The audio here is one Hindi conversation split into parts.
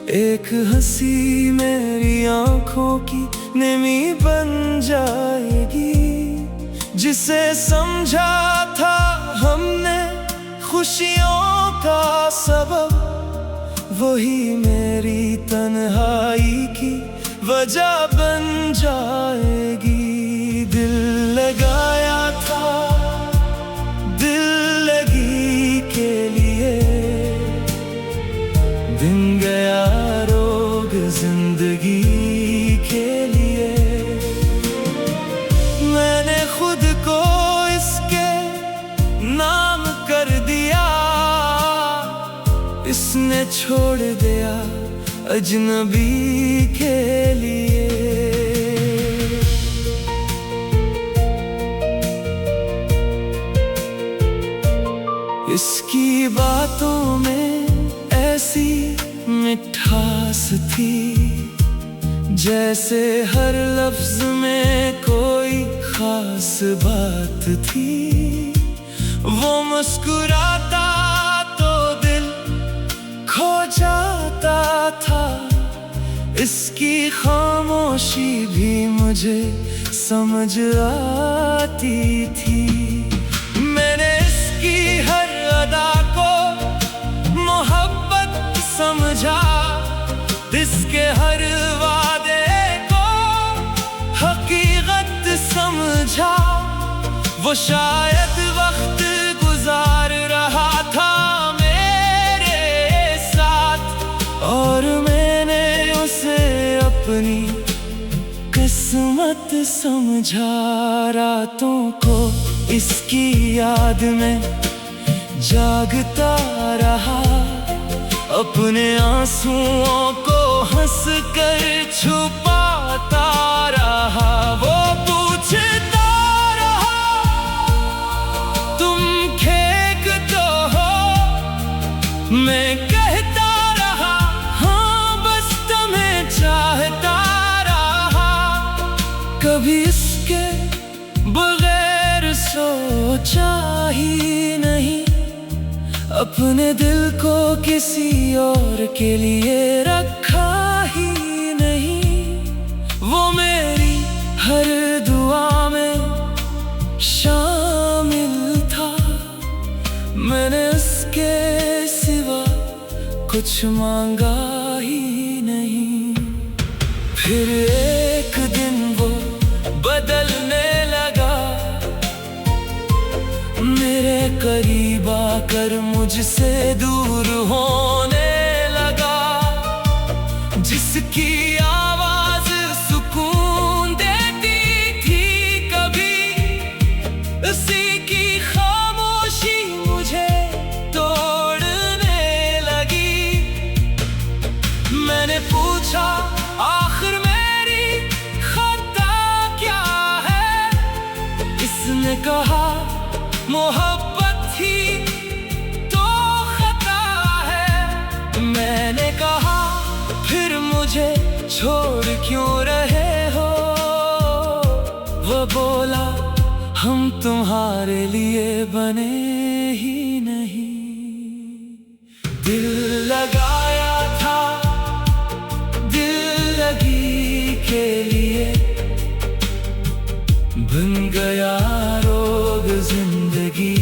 एक हंसी मेरी आंखों की नेमी बन जाएगी। जिसे समझा था हमने खुशियों का सबब, वही मेरी तन्हाई की वजह बन जाएगी। दिल लगाया था दिल लगी के लिए, दिन गया रोग जिंदगी के लिए। मैंने खुद को इसके नाम कर दिया, इसने छोड़ दिया अजनबी के लिए। इसकी बातों में ऐसी मिठास थी, जैसे हर लफ्ज में कोई खास बात थी। वो मुस्कुराता तो दिल खो जाता था, इसकी खामोशी भी मुझे समझ आती थी। मैंने इसकी हर अदा को मोहब्बत समझा, इसके हर वादे को हकीकत समझा। वो शायद वक्त गुजार रहा था मेरे साथ, और मैंने उसे अपनी किस्मत समझा। रातों को इसकी याद में जागता रहा, अपने आंसुओं को हंस कर छुपाता रहा। वो पूछता रहा तुम ठीक तो हो, मैं कहता रहा हाँ बस तुम्हें चाहता रहा। कभी इसके बगैर सोचा ही नहीं, अपने दिल को किसी और के लिए रखा ही नहीं। वो मेरी हर दुआ में शामिल था, मैंने उसके सिवा कुछ मांगा ही नहीं। फिर एक दिन वो बदलने लगा, मेरे करीब आकर मुझसे दूर होने लगा। जिसकी आवाज सुकून देती थी कभी, उसी की खामोशी मुझे तोड़ने लगी। मैंने पूछा आखिर मेरी खता क्या है, इसने कहा मोहब्बत ही तो खता है। मैंने कहा फिर मुझे छोड़ क्यों रहे हो। वो बोला हम तुम्हारे लिए बने ही नहीं। दिल लगाया था दिल लगी के लिए, बन गया रोग जिंदगी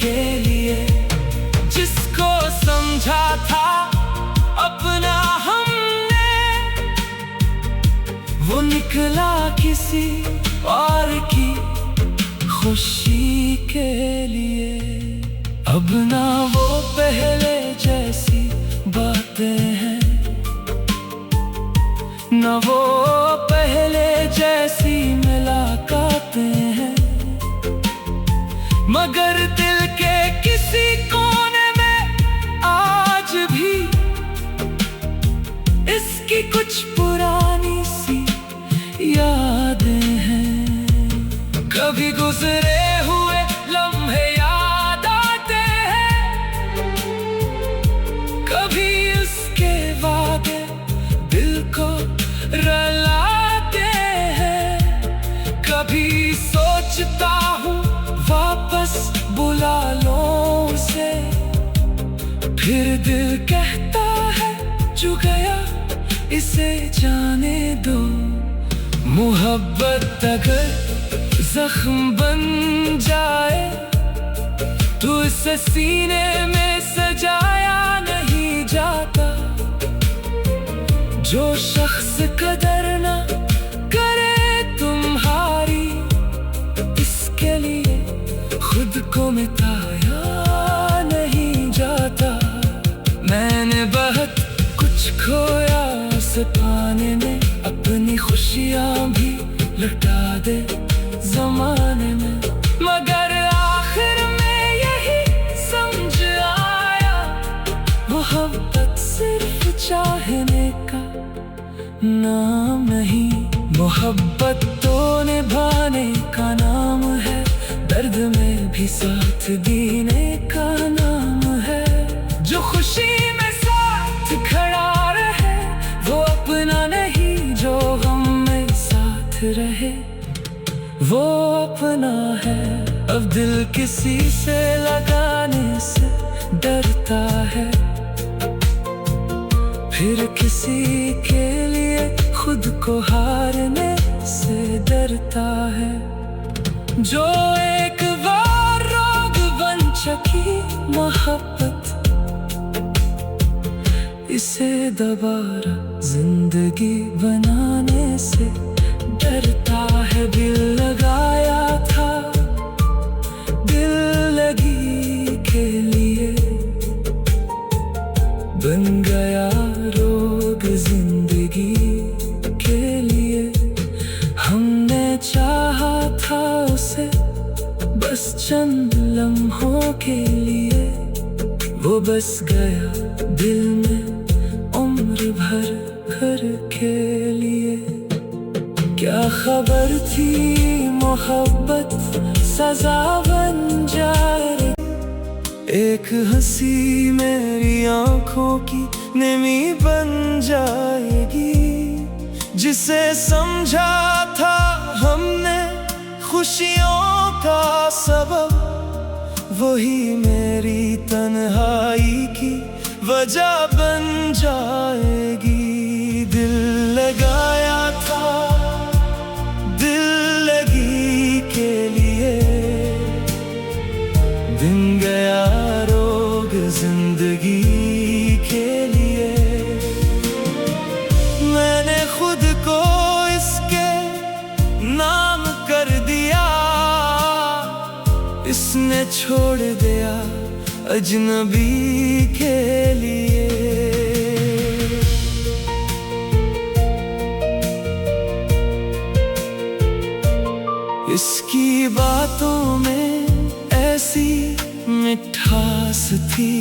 के लिए। जिसको समझा था अपना हमने, वो निकला किसी और की खुशी के लिए। अब ना वो पहले जैसी बातें हैं, ना वो पहले जैसी मुलाकातें हैं। मगर दिल के किसी कोने में आज भी इसकी कुछ पुरानी सी यादें हैं। कभी गुजरे हुए लम्हे याद आते हैं, कभी उसके वादे दिल को रुलाते हैं। कभी सोचता हूँ वापस बुला लो उसे, फिर दिल कहता है जो गया जाने दो। मोहब्बत अगर जख्म बन जाए तो इसे सीने में सजाया नहीं जाता। जो शख्स कदर न करे तुम्हारी, इसके लिए खुद को मिटाया नहीं जाता। मैंने बहुत कुछ खोया उसे पाने में, अपनी खुशियाँ भी लुटा दे जमाने में। मगर आखिर में यही समझ आया, मोहब्बत सिर्फ चाहने का नाम नहीं। मोहब्बत तो निभाने का नाम है, दर्द में भी साथ देने का नाम है। जो खुशी में साथ खड़ा रहे वो अपना नहीं, जो गम में साथ रहे वो अपना है। अब दिल किसी से लगाने से डरता है, फिर किसी के लिए खुद को हारने से डरता है। जो एक बार रोग बन चुकी मोहब्बत, इसे दोबारा जिंदगी बनाने से डरता है। दिल लगाया था दिल लगी के लिए, बन गया रोग जिंदगी के लिए। हमने चाहा था उसे बस चंद लम्हों के लिए, वो बस गया दिल में उम्र भर घर के लिए। क्या खबर थी मोहब्बत सजा बन जाए, एक हंसी मेरी आंखों की नमी बन जाएगी। जिसे समझा था हमने खुशियों का सबब, वही मेरी तन्हाई की वजह बन जाएगी। दिल लगाया था दिल लगी के लिए, दिन गया रोग जिंदगी के लिए। मैंने खुद को इसके नाम कर दिया, इसने छोड़ दिया अजनबी के लिए। इसकी बातों में ऐसी मिठास थी,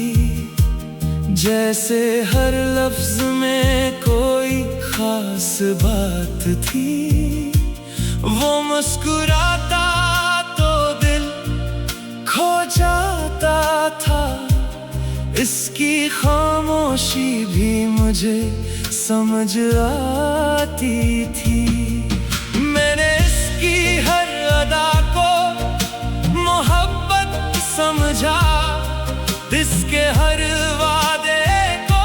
जैसे हर लफ्ज में कोई खास बात थी। वो मुस्कुराता तो दिल खो जाता था, इसकी खामोशी भी मुझे समझ आती थी। मैंने इसकी हर अदा को मोहब्बत समझा, इसके हर वादे को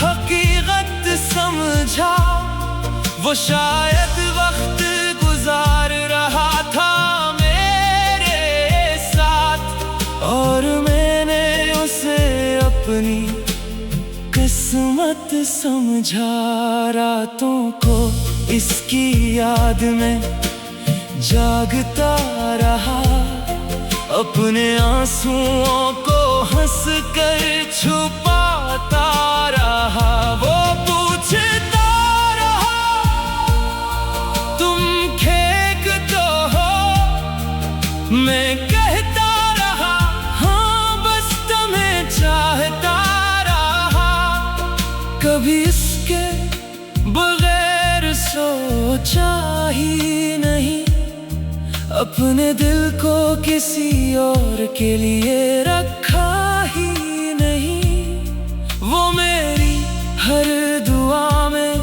हकीकत समझा। वो शायद वक्त गुजार रहा था मेरे साथ, और मैंने उसे अपनी किस्मत समझा। रातों को इसकी याद में जागता रहा, अपने आंसुओं को हंस कर छुपाता रहा। वो पूछता रहा तुम ठीक तो हो, मैं कहता रहा हाँ बस तुम्हें चाहता रहा। कभी इसके बगैर सोचा ही नहीं, अपने दिल को किसी और के लिए रखा ही नहीं। वो मेरी हर दुआ में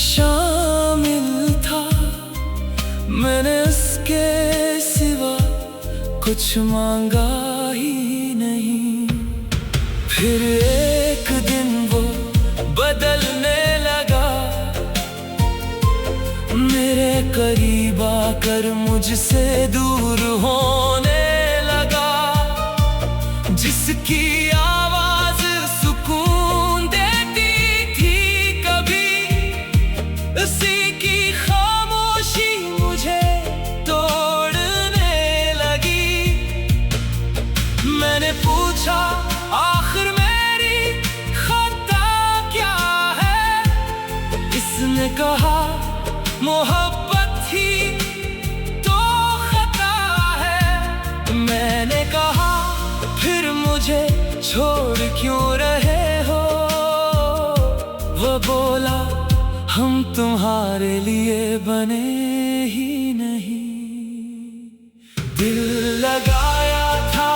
शामिल था, मैंने उसके सिवा कुछ मांगा ही नहीं। फिर एक दिन वो बदलने लगा, करीब आकर मुझसे दूर होने लगा। जिसकी आवाज सुकून देती थी कभी, उसी की खामोशी मुझे तोड़ने लगी। मैंने पूछा आखिर मेरी खता क्या है? इसने कहा मोहब्बत ही तो खता है। मैंने कहा फिर मुझे छोड़ क्यों रहे हो? वो बोला हम तुम्हारे लिए बने ही नहीं। दिल लगाया था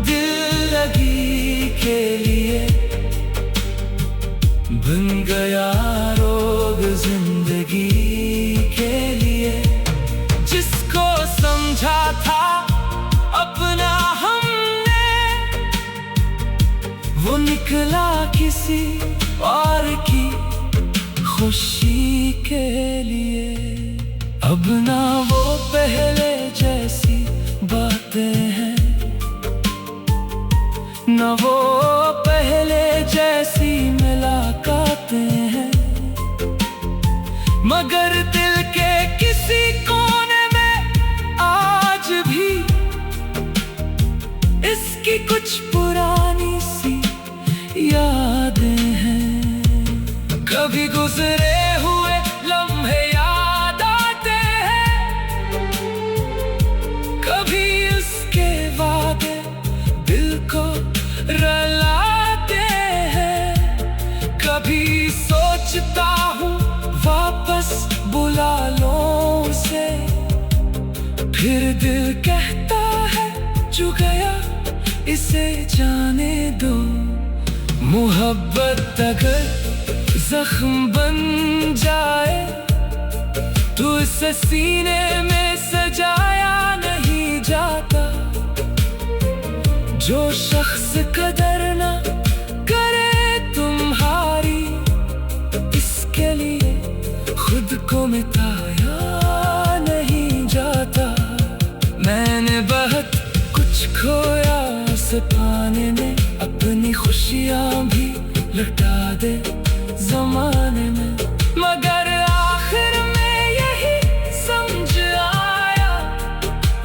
दिल लगी के लिए, बन गया रोग जिंदगी के लिए। जिसको समझा था अपना हमने, वो निकला किसी और की खुशी के लिए। अब ना वो पहले जैसी बातें हैं, न वो पहले जैसी मुलाकातें हैं। मगर दिल के किसी कोने में आज भी इसकी कुछ पुरानी सी यादें हैं। कभी गुजरे हुए लम्हे याद आते हैं, कभी उसके वादे दिल को रुलाते हैं। कभी सोचता हूँ वापस बुला लो उसे, फिर दिल कहता है जो गया इसे जाने दो। मोहब्बत अगर जख्म बन जाए तो इसे सीने में सजाया नहीं जाता। जो शख्स कदर ना करे तुम्हारी, इसके लिए खुद को मिटाया नहीं जाता। मैंने बहुत कुछ खोया उस पाने में, अपनी खुशियाँ भी लुटा दे जमाने में। मगर आखिर में यही समझ आया,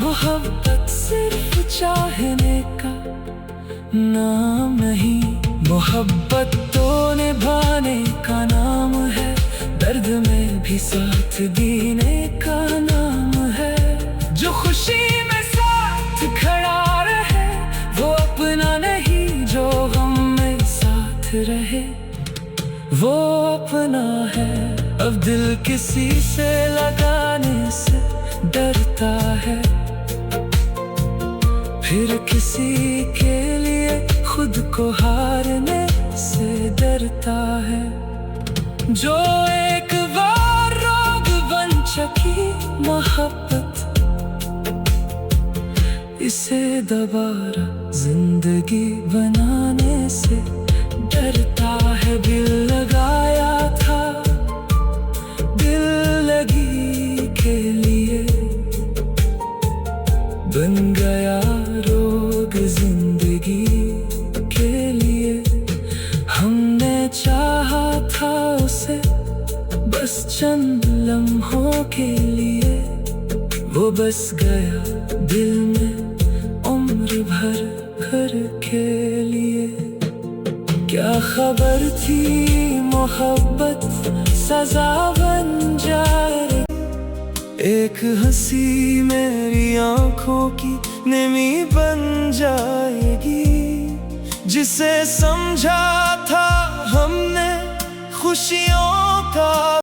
मोहब्बत सिर्फ चाहने का नाम नहीं। मोहब्बत तो निभाने का नाम है, दर्द में भी साथ देने का नाम है। जो खुशी में साथ खड़ा रहे वो अपना नहीं, जो गम में साथ रहे वो अपना है। अब दिल किसी से लगाने से डरता है, फिर किसी के लिए खुद को हारने से डरता है। जो एक बार रोग बन चुकी मोहब्बत, इसे दोबारा जिंदगी बनाने से डरता है। दिल लगाया था दिल लगी के लिए, बन गया रोग जिंदगी के लिए। हमने चाहा था उसे बस चंद लम्हों के लिए, वो बस गया दिल में उम्र भर घर के लिए। क्या खबर थी मोहब्बत सजा बन जाए, एक हंसी मेरी आंखों की नमी बन जाएगी। जिसे समझा था हमने खुशियों का